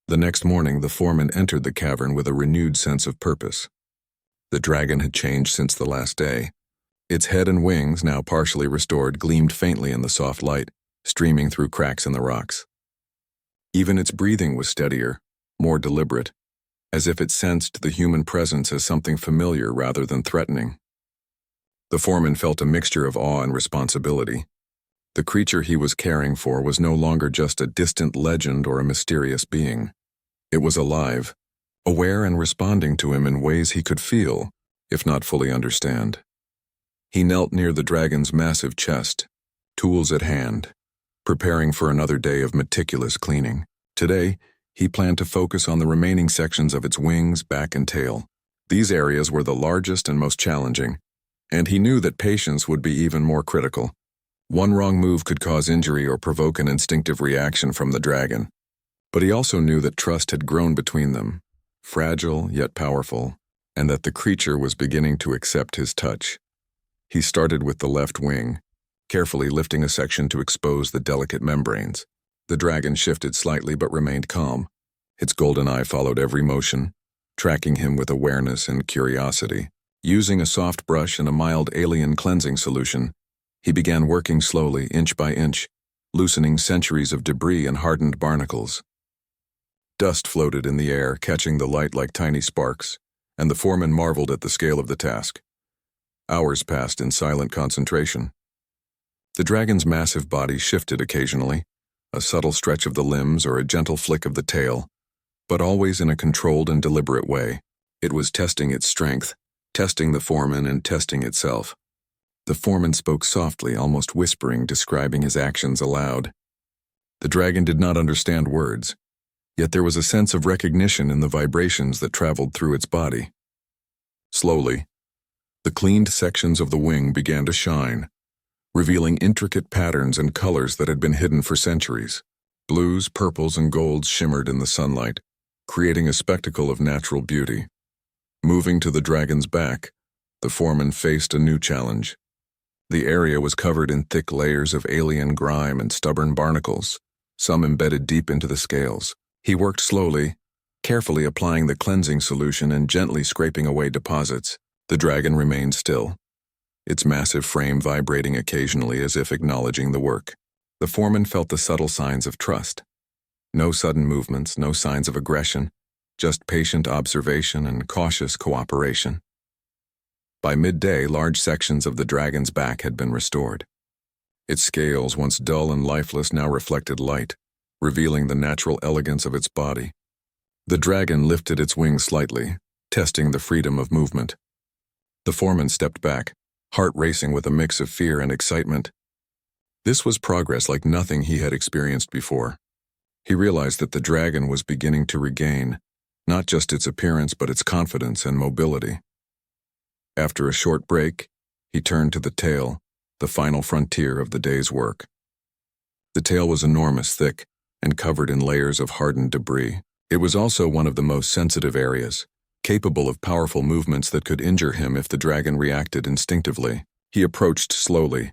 The next morning, the foreman entered the cavern with a renewed sense of purpose. The dragon had changed since the last day. Its head and wings, now partially restored, gleamed faintly in the soft light, streaming through cracks in the rocks. Even its breathing was steadier, more deliberate, as if it sensed the human presence as something familiar rather than threatening. The foreman felt a mixture of awe and responsibility. The creature he was caring for was no longer just a distant legend or a mysterious being. It was alive, aware and responding to him in ways he could feel, if not fully understand. He knelt near the dragon's massive chest, tools at hand, preparing for another day of meticulous cleaning. Today, he planned to focus on the remaining sections of its wings, back, and tail. These areas were the largest and most challenging, and he knew that patience would be even more critical. One wrong move could cause injury or provoke an instinctive reaction from the dragon. But he also knew that trust had grown between them, fragile yet powerful, and that the creature was beginning to accept his touch. He started with the left wing, carefully lifting a section to expose the delicate membranes. The dragon shifted slightly but remained calm. Its golden eye followed every motion, tracking him with awareness and curiosity. Using a soft brush and a mild alien cleansing solution, he began working slowly, inch by inch, loosening centuries of debris and hardened barnacles. Dust floated in the air, catching the light like tiny sparks, and the foreman marveled at the scale of the task. Hours passed in silent concentration. The dragon's massive body shifted occasionally, a subtle stretch of the limbs or a gentle flick of the tail, but always in a controlled and deliberate way. It was testing its strength, testing the foreman, and testing itself. The foreman spoke softly, almost whispering, describing his actions aloud. The dragon did not understand words, yet there was a sense of recognition in the vibrations that traveled through its body. Slowly, the cleaned sections of the wing began to shine, revealing intricate patterns and colors that had been hidden for centuries. Blues, purples, and golds shimmered in the sunlight, creating a spectacle of natural beauty. Moving to the dragon's back, the foreman faced a new challenge. The area was covered in thick layers of alien grime and stubborn barnacles, some embedded deep into the scales. He worked slowly, carefully applying the cleansing solution and gently scraping away deposits. The dragon remained still, its massive frame vibrating occasionally as if acknowledging the work. The foreman felt the subtle signs of trust. No sudden movements, no signs of aggression, just patient observation and cautious cooperation. By midday, large sections of the dragon's back had been restored. Its scales, once dull and lifeless, now reflected light, revealing the natural elegance of its body. The dragon lifted its wings slightly, testing the freedom of movement. The foreman stepped back, heart racing with a mix of fear and excitement. This was progress like nothing he had experienced before. He realized that the dragon was beginning to regain, not just its appearance but its confidence and mobility. After a short break, he turned to the tail, the final frontier of the day's work. The tail was enormous, thick, and covered in layers of hardened debris. It was also one of the most sensitive areas, capable of powerful movements that could injure him if the dragon reacted instinctively. He approached slowly,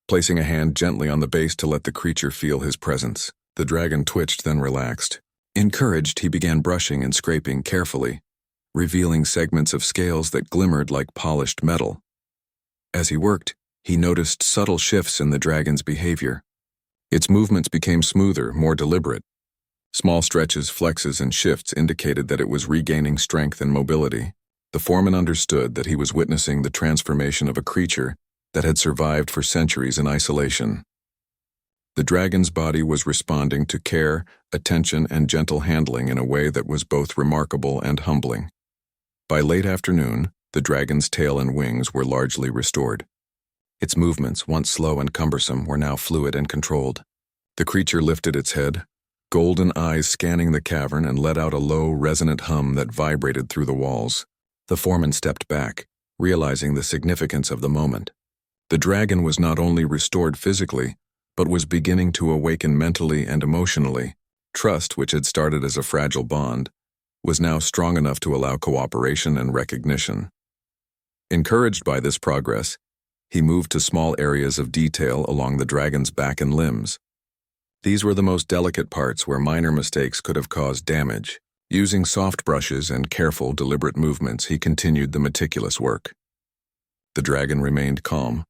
placing a hand gently on the base to let the creature feel his presence. The dragon twitched, then relaxed. Encouraged, he began brushing and scraping carefully, revealing segments of scales that glimmered like polished metal. As he worked, he noticed subtle shifts in the dragon's behavior. Its movements became smoother, more deliberate. Small stretches, flexes, and shifts indicated that it was regaining strength and mobility. The foreman understood that he was witnessing the transformation of a creature that had survived for centuries in isolation. The dragon's body was responding to care, attention, and gentle handling in a way that was both remarkable and humbling. By late afternoon, the dragon's tail and wings were largely restored. Its movements, once slow and cumbersome, were now fluid and controlled. The creature lifted its head, golden eyes scanning the cavern, and let out a low, resonant hum that vibrated through the walls. The foreman stepped back, realizing the significance of the moment. The dragon was not only restored physically, but was beginning to awaken mentally and emotionally. Trust, which had started as a fragile bond, was now strong enough to allow cooperation and recognition. Encouraged by this progress, he moved to small areas of detail along the dragon's back and limbs. These were the most delicate parts where minor mistakes could have caused damage. Using soft brushes and careful, deliberate movements, he continued the meticulous work. The dragon remained calm,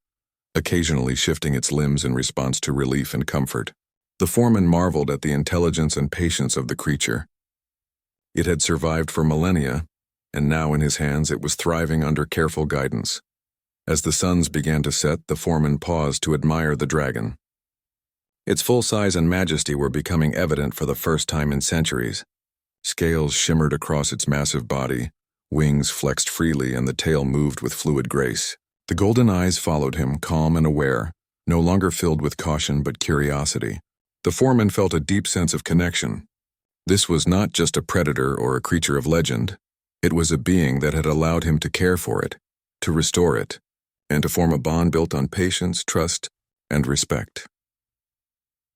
occasionally shifting its limbs in response to relief and comfort. The foreman marveled at the intelligence and patience of the creature. It had survived for millennia, and now in his hands it was thriving under careful guidance. As the suns began to set, the foreman paused to admire the dragon. Its full size and majesty were becoming evident for the first time in centuries. Scales shimmered across its massive body, wings flexed freely, and the tail moved with fluid grace. The golden eyes followed him, calm and aware, no longer filled with caution but curiosity. The foreman felt a deep sense of connection. This was not just a predator or a creature of legend. It was a being that had allowed him to care for it, to restore it, and to form a bond built on patience, trust, and respect.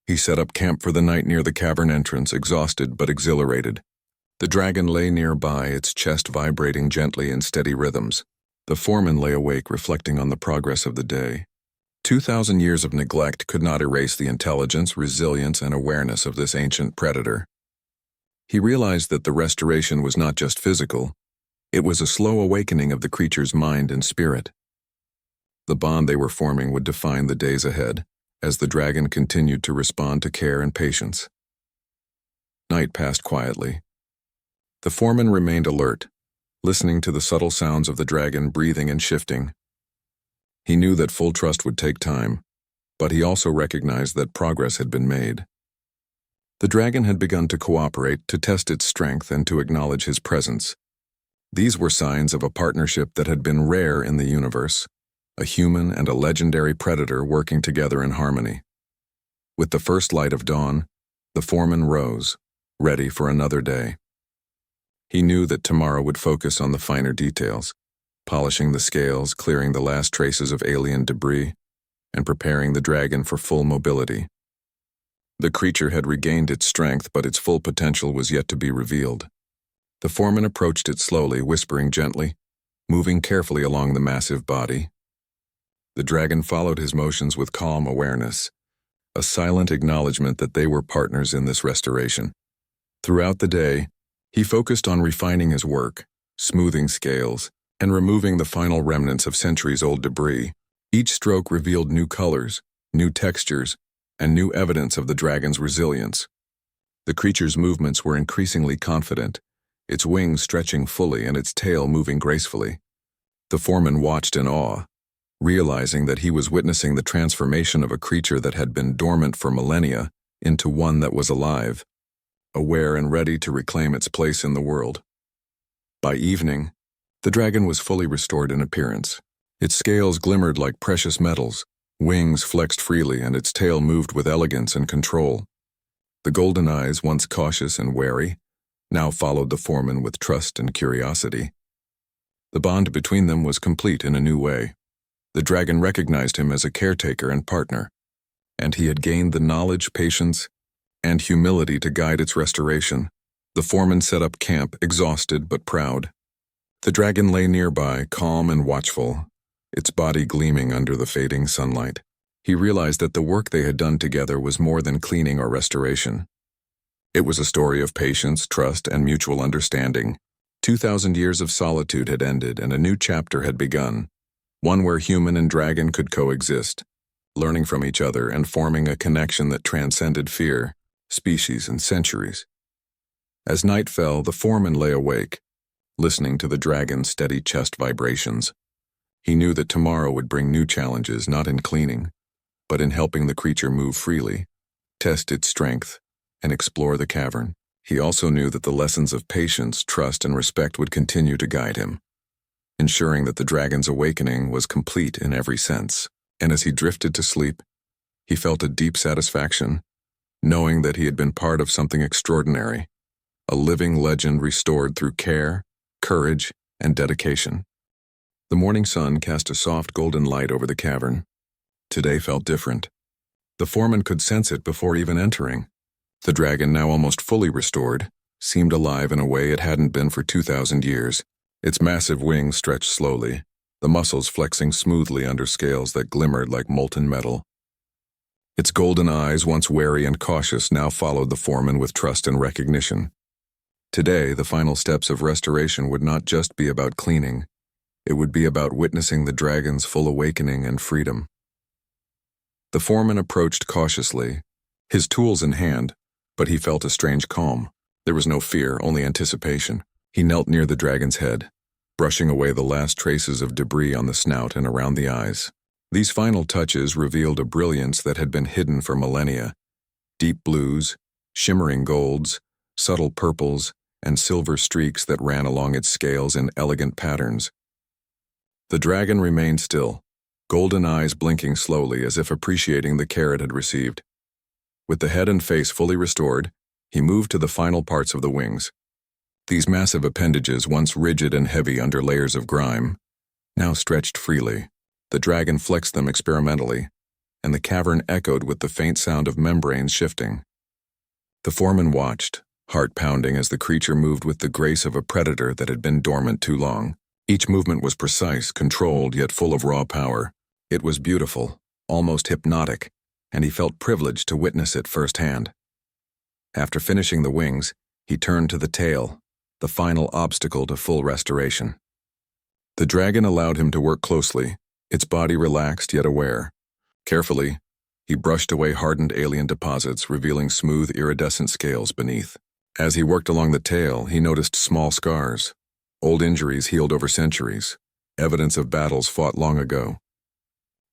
He set up camp for the night near the cavern entrance, exhausted but exhilarated. The dragon lay nearby, its chest vibrating gently in steady rhythms. The foreman lay awake, reflecting on the progress of the day. 2,000 years of neglect could not erase the intelligence, resilience, and awareness of this ancient predator. He realized that the restoration was not just physical, it was a slow awakening of the creature's mind and spirit. The bond they were forming would define the days ahead, as the dragon continued to respond to care and patience. Night passed quietly. The foreman remained alert, listening to the subtle sounds of the dragon breathing and shifting. He knew that full trust would take time, but he also recognized that progress had been made. The dragon had begun to cooperate, to test its strength, and to acknowledge his presence. These were signs of a partnership that had been rare in the universe, a human and a legendary predator working together in harmony. With the first light of dawn, the foreman rose, ready for another day. He knew that tomorrow would focus on the finer details, polishing the scales, clearing the last traces of alien debris, and preparing the dragon for full mobility. The creature had regained its strength, but its full potential was yet to be revealed. The foreman approached it slowly, whispering gently, moving carefully along the massive body. The dragon followed his motions with calm awareness, a silent acknowledgement that they were partners in this restoration. Throughout the day, he focused on refining his work, smoothing scales, and removing the final remnants of centuries-old debris. Each stroke revealed new colors, new textures, and new evidence of the dragon's resilience. The creature's movements were increasingly confident, its wings stretching fully and its tail moving gracefully. The foreman watched in awe, realizing that he was witnessing the transformation of a creature that had been dormant for millennia into one that was alive, aware and ready to reclaim its place in the world. By evening, the dragon was fully restored in appearance. Its scales glimmered like precious metals, wings flexed freely, and its tail moved with elegance and control. The golden eyes, once cautious and wary, now followed the foreman with trust and curiosity. The bond between them was complete in a new way. The dragon recognized him as a caretaker and partner, and he had gained the knowledge, patience, and humility to guide its restoration. The foreman set up camp, exhausted but proud. The dragon lay nearby, calm and watchful, its body gleaming under the fading sunlight. He realized that the work they had done together was more than cleaning or restoration. It was a story of patience, trust, and mutual understanding. 2,000 years of solitude had ended and a new chapter had begun, one where human and dragon could coexist, learning from each other and forming a connection that transcended fear, species, and centuries. As night fell, the foreman lay awake, listening to the dragon's steady chest vibrations. He knew that tomorrow would bring new challenges, not in cleaning, but in helping the creature move freely, test its strength, and explore the cavern. He also knew that the lessons of patience, trust, and respect would continue to guide him, ensuring that the dragon's awakening was complete in every sense. And as he drifted to sleep, he felt a deep satisfaction, knowing that he had been part of something extraordinary, a living legend restored through care, courage, and dedication. The morning sun cast a soft golden light over the cavern. Today felt different. The foreman could sense it before even entering. The dragon, now almost fully restored, seemed alive in a way it hadn't been for 2,000 years. Its massive wings stretched slowly, the muscles flexing smoothly under scales that glimmered like molten metal. Its golden eyes, once wary and cautious, now followed the foreman with trust and recognition. Today, the final steps of restoration would not just be about cleaning. It would be about witnessing the dragon's full awakening and freedom. The foreman approached cautiously, his tools in hand, but he felt a strange calm. There was no fear, only anticipation. He knelt near the dragon's head, brushing away the last traces of debris on the snout and around the eyes. These final touches revealed a brilliance that had been hidden for millennia. Deep blues, shimmering golds, subtle purples, and silver streaks that ran along its scales in elegant patterns. The dragon remained still, golden eyes blinking slowly as if appreciating the care it had received. With the head and face fully restored, he moved to the final parts of the wings. These massive appendages, once rigid and heavy under layers of grime, now stretched freely. The dragon flexed them experimentally, and the cavern echoed with the faint sound of membranes shifting. The foreman watched, heart pounding as the creature moved with the grace of a predator that had been dormant too long. Each movement was precise, controlled, yet full of raw power. It was beautiful, almost hypnotic, and he felt privileged to witness it firsthand. After finishing the wings, he turned to the tail, the final obstacle to full restoration. The dragon allowed him to work closely, its body relaxed yet aware. Carefully, he brushed away hardened alien deposits, revealing smooth, iridescent scales beneath. As he worked along the tail, he noticed small scars, old injuries healed over centuries, evidence of battles fought long ago.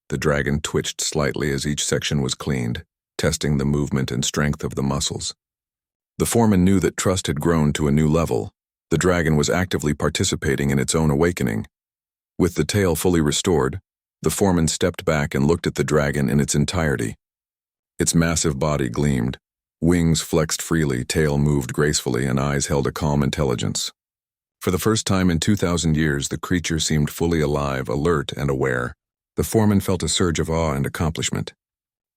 The dragon twitched slightly as each section was cleaned, testing the movement and strength of the muscles. The foreman knew that trust had grown to a new level. The dragon was actively participating in its own awakening. With the tail fully restored, the foreman stepped back and looked at the dragon in its entirety. Its massive body gleamed. Wings flexed freely, tail moved gracefully, and eyes held a calm intelligence. For the first time in 2,000 years, the creature seemed fully alive, alert, and aware. The foreman felt a surge of awe and accomplishment.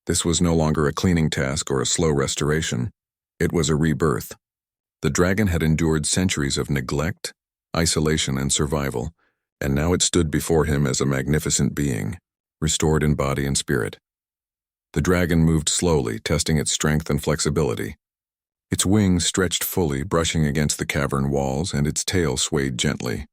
This was no longer a cleaning task or a slow restoration. It was a rebirth. The dragon had endured centuries of neglect, isolation, and survival, and now it stood before him as a magnificent being. restored in body and spirit. The dragon moved slowly, testing its strength and flexibility. Its wings stretched fully, brushing against the cavern walls, and its tail swayed gently.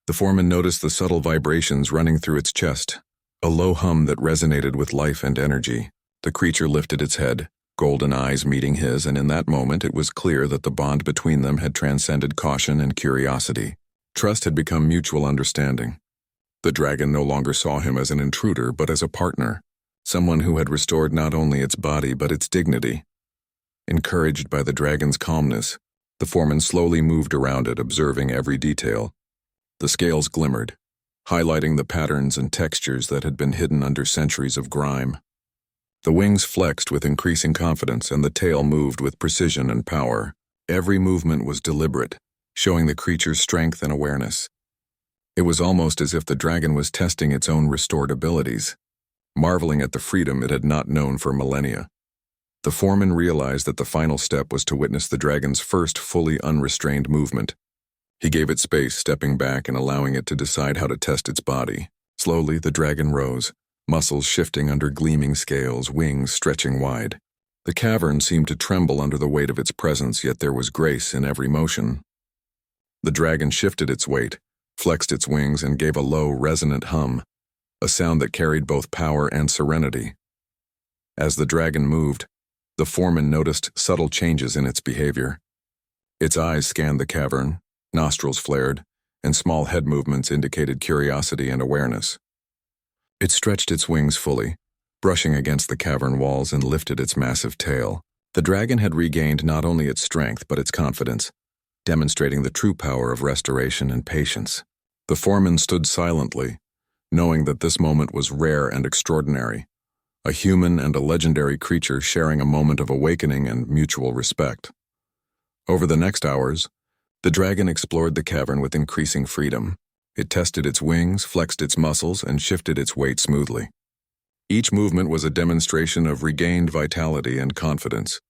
The foreman noticed the subtle vibrations running through its chest, a low hum that resonated with life and energy. The creature lifted its head, golden eyes meeting his, and in that moment it was clear that the bond between them had transcended caution and curiosity. Trust had become mutual understanding. The dragon no longer saw him as an intruder, but as a partner, someone who had restored not only its body but its dignity. Encouraged by the dragon's calmness, the foreman slowly moved around it, observing every detail. The scales glimmered, highlighting the patterns and textures that had been hidden under centuries of grime. The wings flexed with increasing confidence, and the tail moved with precision and power. Every movement was deliberate, showing the creature's strength and awareness. It was almost as if the dragon was testing its own restored abilities, marveling at the freedom it had not known for millennia. The foreman realized that the final step was to witness the dragon's first fully unrestrained movement. He gave it space, stepping back and allowing it to decide how to test its body. Slowly, the dragon rose, muscles shifting under gleaming scales, wings stretching wide. The cavern seemed to tremble under the weight of its presence, yet there was grace in every motion. The dragon shifted its weight, flexed its wings, and gave a low, resonant hum, a sound that carried both power and serenity. As the dragon moved, the foreman noticed subtle changes in its behavior. Its eyes scanned the cavern, nostrils flared, and small head movements indicated curiosity and awareness. It stretched its wings fully, brushing against the cavern walls, and lifted its massive tail. The dragon had regained not only its strength but its confidence, demonstrating the true power of restoration and patience. The foreman stood silently, knowing that this moment was rare and extraordinary, a human and a legendary creature sharing a moment of awakening and mutual respect. Over the next hours, the dragon explored the cavern with increasing freedom. It tested its wings, flexed its muscles, and shifted its weight smoothly. Each movement was a demonstration of regained vitality and confidence.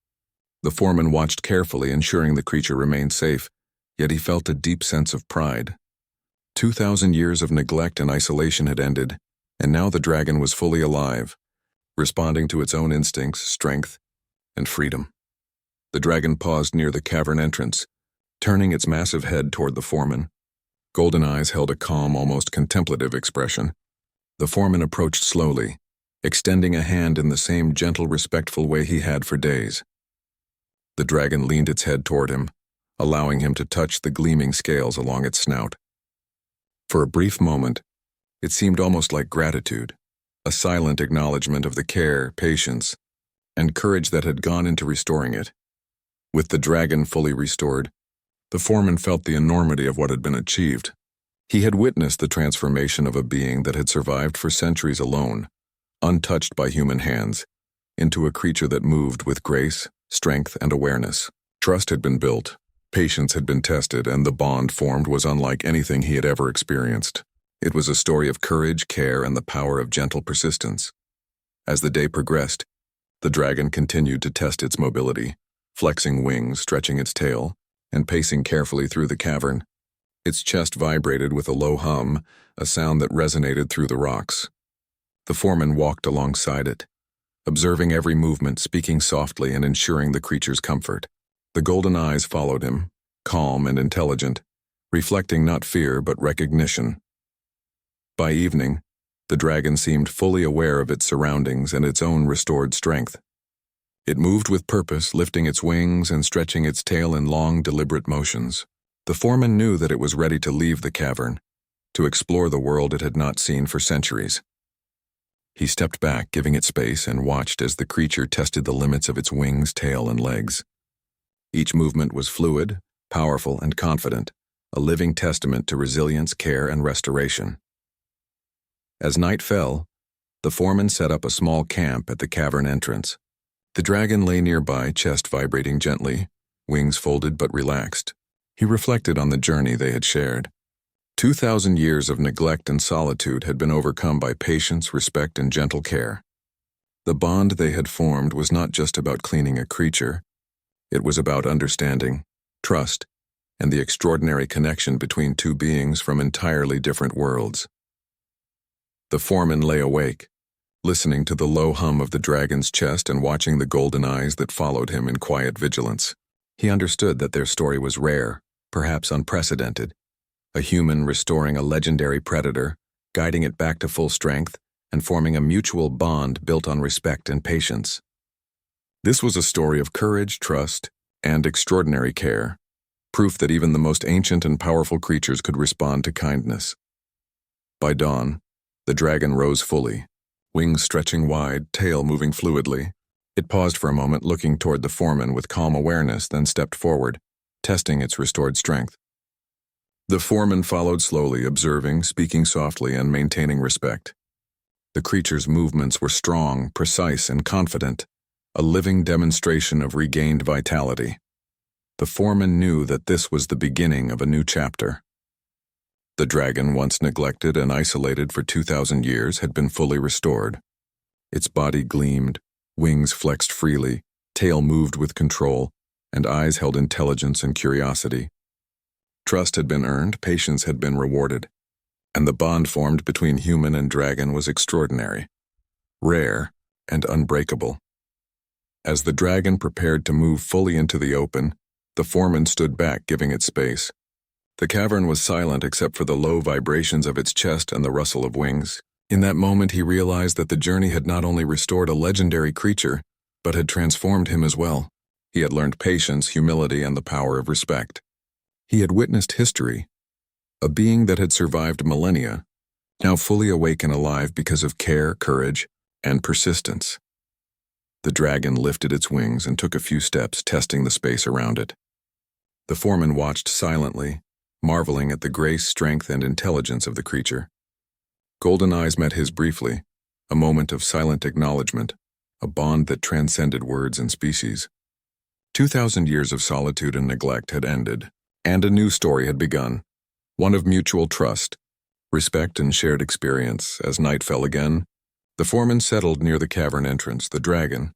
The foreman watched carefully, ensuring the creature remained safe, yet he felt a deep sense of pride. 2,000 years of neglect and isolation had ended, and now the dragon was fully alive, responding to its own instincts, strength, and freedom. The dragon paused near the cavern entrance, turning its massive head toward the foreman. Golden eyes held a calm, almost contemplative expression. The foreman approached slowly, extending a hand in the same gentle, respectful way he had for days. The dragon leaned its head toward him, allowing him to touch the gleaming scales along its snout. For a brief moment, it seemed almost like gratitude, a silent acknowledgement of the care, patience, and courage that had gone into restoring it. With the dragon fully restored, the foreman felt the enormity of what had been achieved. He had witnessed the transformation of a being that had survived for centuries alone, untouched by human hands, into a creature that moved with grace, strength, and awareness. Trust had been built, patience had been tested, and the bond formed was unlike anything he had ever experienced. It was a story of courage, care, and the power of gentle persistence. As the day progressed, the dragon continued to test its mobility, flexing wings, stretching its tail, and pacing carefully through the cavern. Its chest vibrated with a low hum, a sound that resonated through the rocks. The foreman walked alongside it, observing every movement, speaking softly, and ensuring the creature's comfort. The golden eyes followed him, calm and intelligent, reflecting not fear but recognition. By evening, the dragon seemed fully aware of its surroundings and its own restored strength. It moved with purpose, lifting its wings and stretching its tail in long, deliberate motions. The foreman knew that it was ready to leave the cavern, to explore the world it had not seen for centuries. He stepped back, giving it space, and watched as the creature tested the limits of its wings, tail, and legs. Each movement was fluid, powerful, and confident, a living testament to resilience, care, and restoration. As night fell, the foreman set up a small camp at the cavern entrance. The dragon lay nearby, chest vibrating gently, wings folded but relaxed. He reflected on the journey they had shared. 2,000 years of neglect and solitude had been overcome by patience, respect, and gentle care. The bond they had formed was not just about cleaning a creature. It was about understanding, trust, and the extraordinary connection between two beings from entirely different worlds. The foreman lay awake, listening to the low hum of the dragon's chest and watching the golden eyes that followed him in quiet vigilance. He understood that their story was rare, perhaps unprecedented. A human restoring a legendary predator, guiding it back to full strength, and forming a mutual bond built on respect and patience. This was a story of courage, trust, and extraordinary care, proof that even the most ancient and powerful creatures could respond to kindness. By dawn, the dragon rose fully, wings stretching wide, tail moving fluidly. It paused for a moment, looking toward the foreman with calm awareness, then stepped forward, testing its restored strength. The foreman followed slowly, observing, speaking softly, and maintaining respect. The creature's movements were strong, precise, and confident, a living demonstration of regained vitality. The foreman knew that this was the beginning of a new chapter. The dragon, once neglected and isolated for 2,000 years, had been fully restored. Its body gleamed, wings flexed freely, tail moved with control, and eyes held intelligence and curiosity. Trust had been earned, patience had been rewarded, and the bond formed between human and dragon was extraordinary, rare, and unbreakable. As the dragon prepared to move fully into the open, the foreman stood back, giving it space. The cavern was silent except for the low vibrations of its chest and the rustle of wings. In that moment, he realized that the journey had not only restored a legendary creature, but had transformed him as well. He had learned patience, humility, and the power of respect. He had witnessed history, a being that had survived millennia, now fully awake and alive because of care, courage, and persistence. The dragon lifted its wings and took a few steps, testing the space around it. The foreman watched silently, marveling at the grace, strength, and intelligence of the creature. Golden eyes met his briefly, a moment of silent acknowledgement, a bond that transcended words and species. 2,000 years of solitude and neglect had ended, and a new story had begun, one of mutual trust, respect, and shared experience. As night fell again, the foreman settled near the cavern entrance. The dragon,